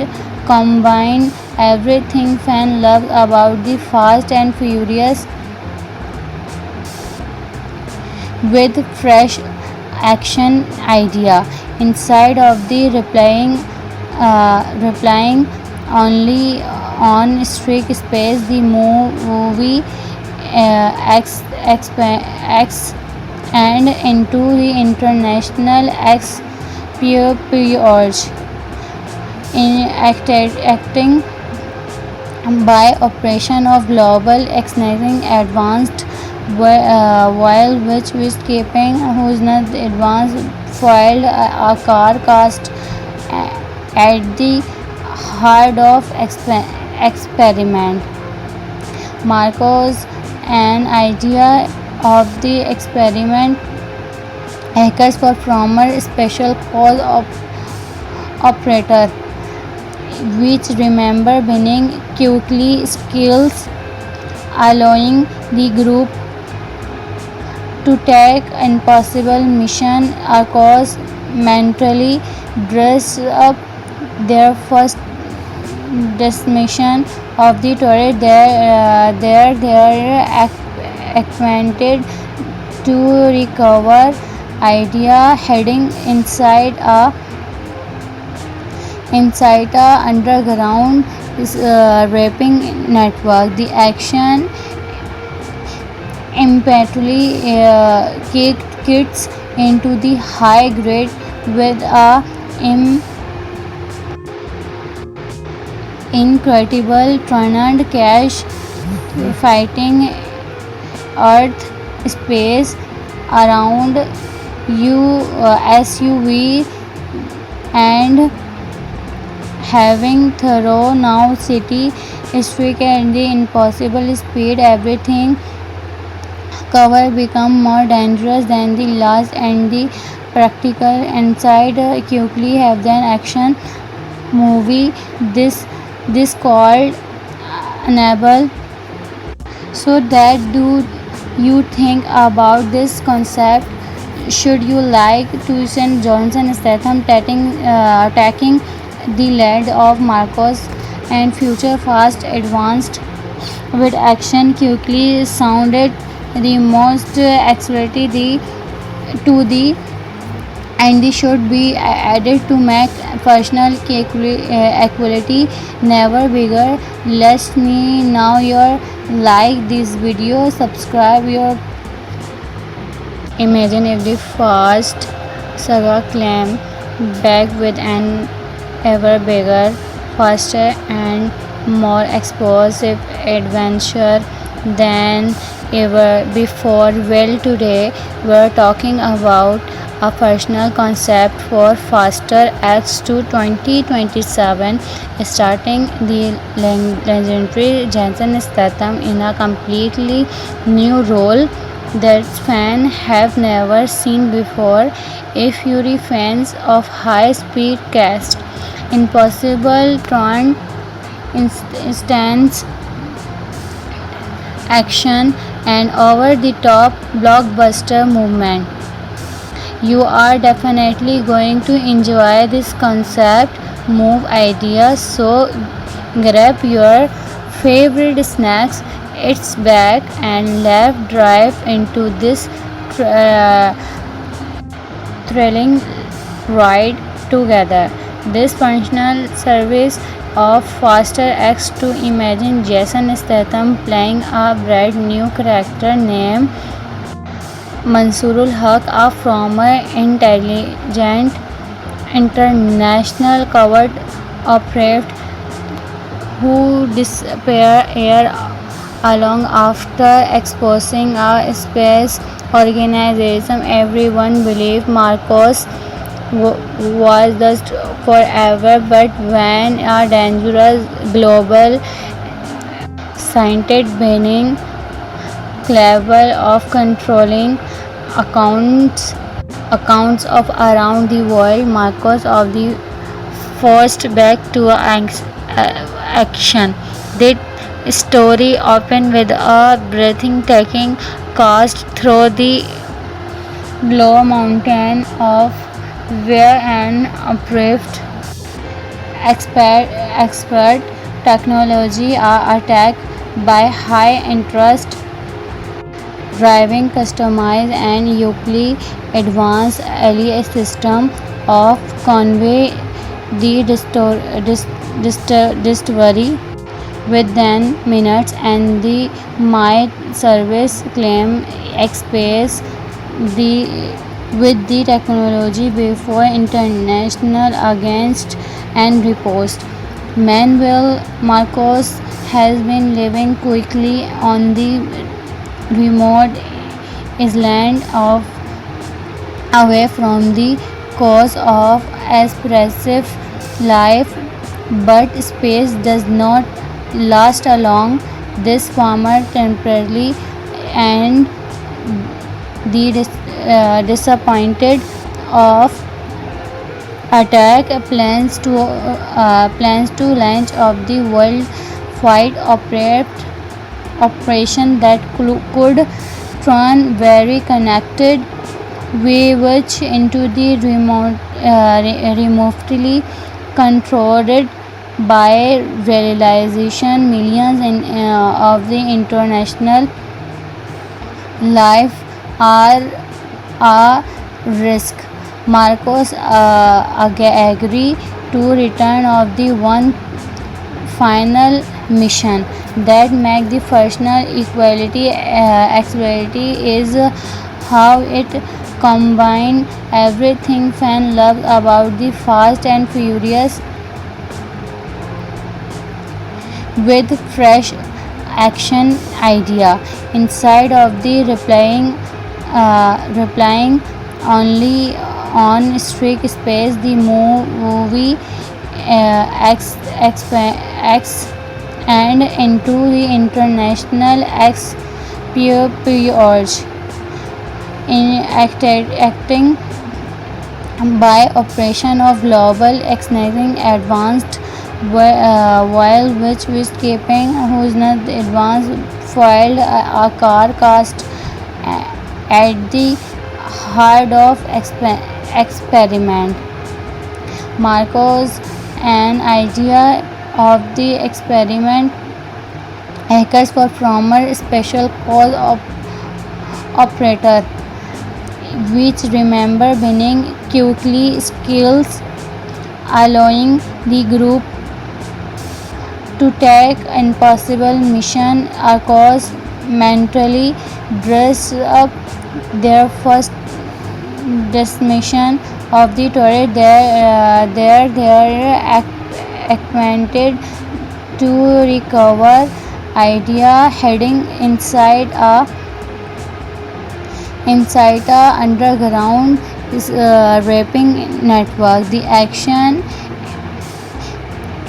combine everything fan love about the Fast and Furious with fresh action idea inside of the replying only on strict space. The movie X and into the international experience in acting by operation of global exciting advanced while which was keeping who's not advanced filed a car cast at the heart of experiment. Marcos an idea of the experiment hackers for former special cause operator which remember being quickly skills allowing the group to take impossible mission across mentally dress up their first decimation of the turret. They're acquainted to recover idea heading inside a underground raping network. The action immediately kicked kids into the high grade with a incredible tornado cash fighting earth space around SUV and having thorough now city streak and the impossible speed. Everything cover become more dangerous than the last, and the practical inside quickly have an action movie this called enable. So that do you think about this concept? Should you like to see Johnson Statham taking the lead of Marcos and future fast advanced with action quickly sounded the most accelerated to the and they should be added to make personal equality never bigger. Let me know your like this video, subscribe your. Imagine if the fast saga came back with an ever bigger, faster and more explosive adventure than ever before. Well, today we're talking about a personal concept for Faster X2 2027, starting the legendary Jason Statham in a completely new role that fans have never seen before. If you're fans of high-speed cast, impossible turn, instant action, and over-the-top blockbuster movement, you are definitely going to enjoy this concept move idea. So grab your favorite snacks, it's back, and let's dive into this thrilling ride together. This functional service of Faster X2. Imagine Jason Statham playing a brand new character named Mansoorul Haq, a former intelligent international covert operative who disappeared long after exposing a space organization everyone believed Marcos was just forever, but when a dangerous global scientist being clever of controlling accounts of around the world, Marcos of the forced back to action. The story opened with a breathtaking cast through the Blue Mountain of where an approved expert technology are attacked by high interest driving customized and uniquely advanced AI system of convey the discovery within minutes, and the might service claim express the with the technology before international against and repost. Manuel Marcos has been living quickly on the remote island of away from the cause of expressive life, but space does not last long. This farmer temporarily and the disappointed of attack plans to launch of the world-wide operation that could turn very connected village into the remotely controlled by realization millions of the international life are a risk. Marcos agree to return of the one final mission that make the functional equality is how it combine everything fan love about the Fast and Furious with fresh action idea inside of the replying only on strict space. The movie and into the international espionage in acting by operation of global exciting advanced while which keeping who's not advanced filed a car cast at the heart of experiment. Marcos an idea of the experiment hackers for former special cause operator which remember winning quickly skills allowing the group to take impossible mission across mentally dress up their first destination of the turret. They are acquainted to recover idea heading inside a underground raping network. The action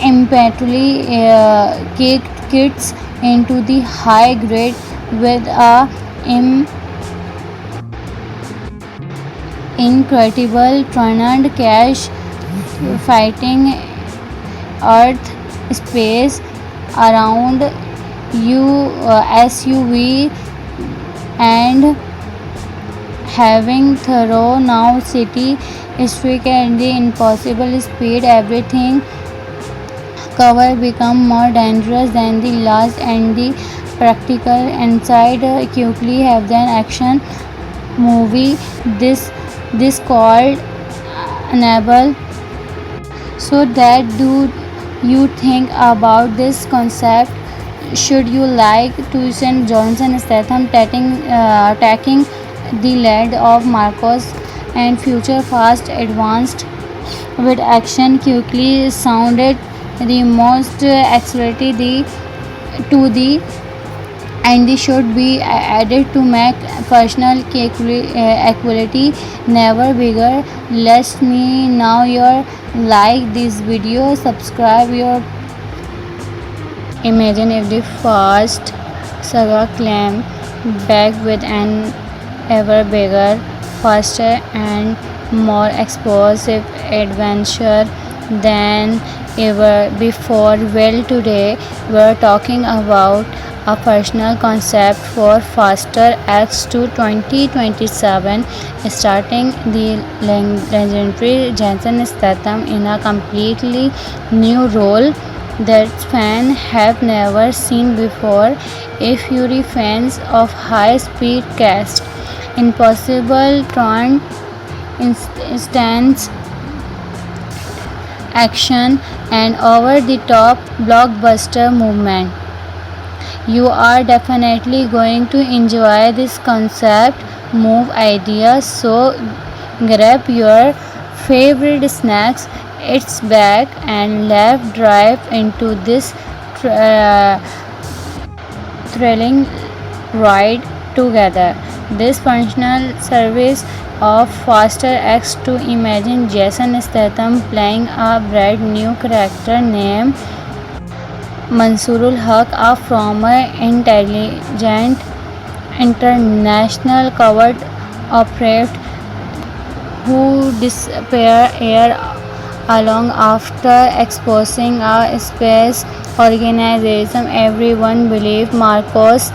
immediately kicked kids into the high grade with a incredible tornado crash fighting earth space around SUV and having thorough now city streak and the impossible speed. Everything cover become more dangerous than the last and the practical inside quickly have an action movie this called enable. So that do you think about this concept? Should you like to send Johnson Statham taking the lead of Marcos and future fast advanced with action quickly sounded the most accelerated to the and they should be added to make personal equality never bigger. Let me know your like this video, subscribe your. Imagine if the Fast saga came back with an ever bigger, faster and more explosive adventure than ever before. Well, today we're talking about a personal concept for Faster X2 2027, starting the legendary Jason Statham in a completely new role that fans have never seen before. A Fury fans of high-speed cast, impossible turn, instant action, and over-the-top blockbuster movement. You are definitely going to enjoy this concept move idea. So grab your favorite snacks. It's back and let's dive into this thrilling ride together. This functional service of Faster X2 imagine Jason Statham playing a brand new character named Mansoorul Haq, a former intelligent international covert operative who disappeared along after exposing a space organization. Everyone believed Marcos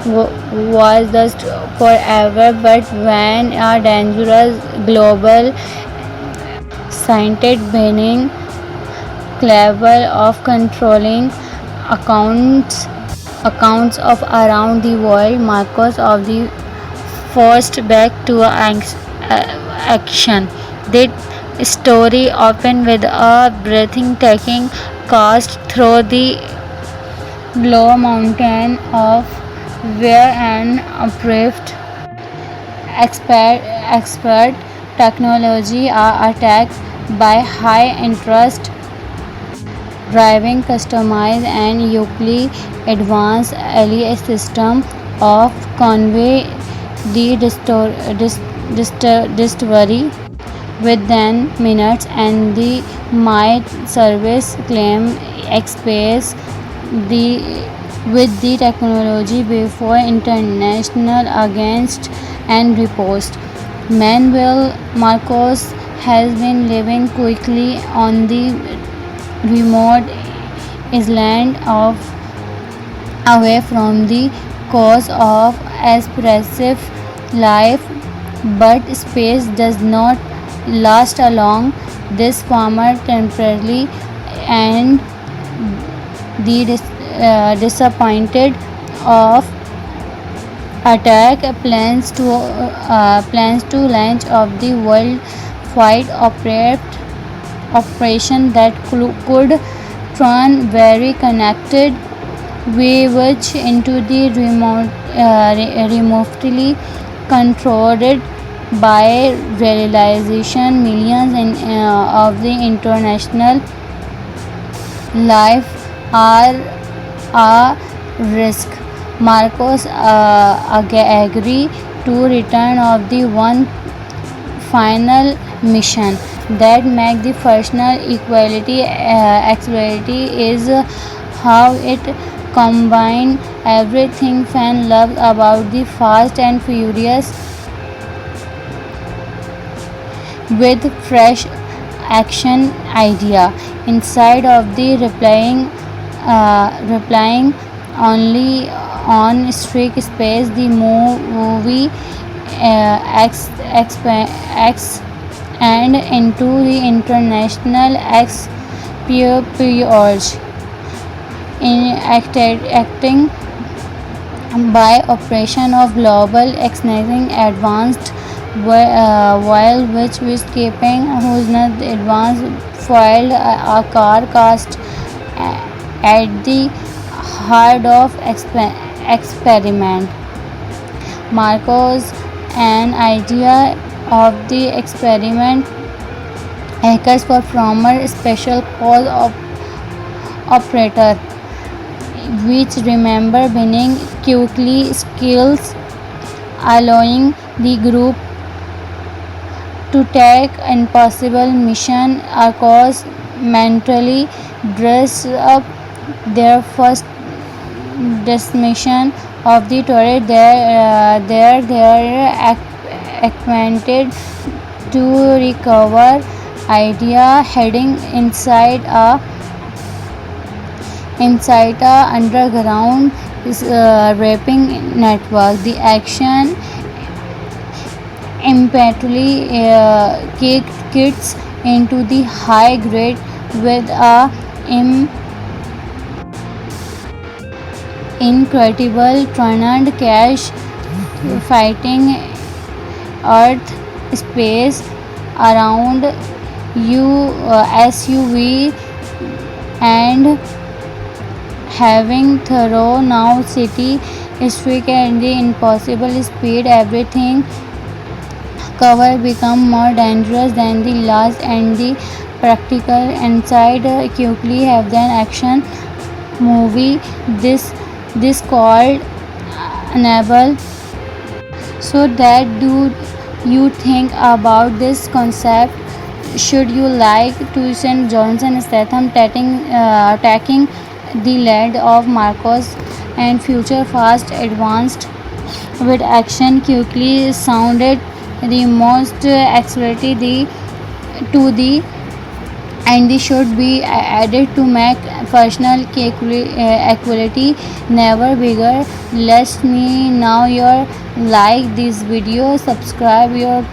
was just forever, but when a dangerous global scientist beginning clever of controlling accounts of around the world. Marcos of the forced back to action. The story opened with a breathtaking cast through the low mountain of where an uprift expert technology are attacked by high interest driving customized and uniquely advanced AI system of convey the distillery within minutes, and the might service claim express the with the technology before international against and repost. Manuel Marcos has been living quickly on the remote island of away from the cause of expressive life, but space does not last long. This farmer temporarily and the disappointed of attack plans to launch of the worldwide operation that could turn very connected village into the remotely controlled by realization millions of the international life are a risk. Marcos agree to return of the one final mission that make the personal equality is how it combine everything fan love about the Fast and Furious with fresh action idea inside of the replying only on strict space. The movie and into the international espionage in acting by operation of global extending advanced while which was keeping who's not advanced filed a car cast at the heart of experiment. Marcos an idea of the experiment hackers for former special cause of operator which remember being quickly skills allowing the group to take impossible mission across mentally dress up their first destination of the turret. They are acquainted to recover idea heading inside a underground raping network. The action immediately kicks into the high grade with a incredible tornado crash fighting earth space around SUV and having thorough now city streak and the impossible speed. Everything cover become more dangerous than the last, and the practical inside quickly have an action movie this called enable. So that do you think about this concept? Should you like to see Johnson Statham attacking the land of Marcos and future fast advanced with action quickly sounded the most accelerated to the and this should be added to make personal equality never bigger. Let me know your like this video, subscribe your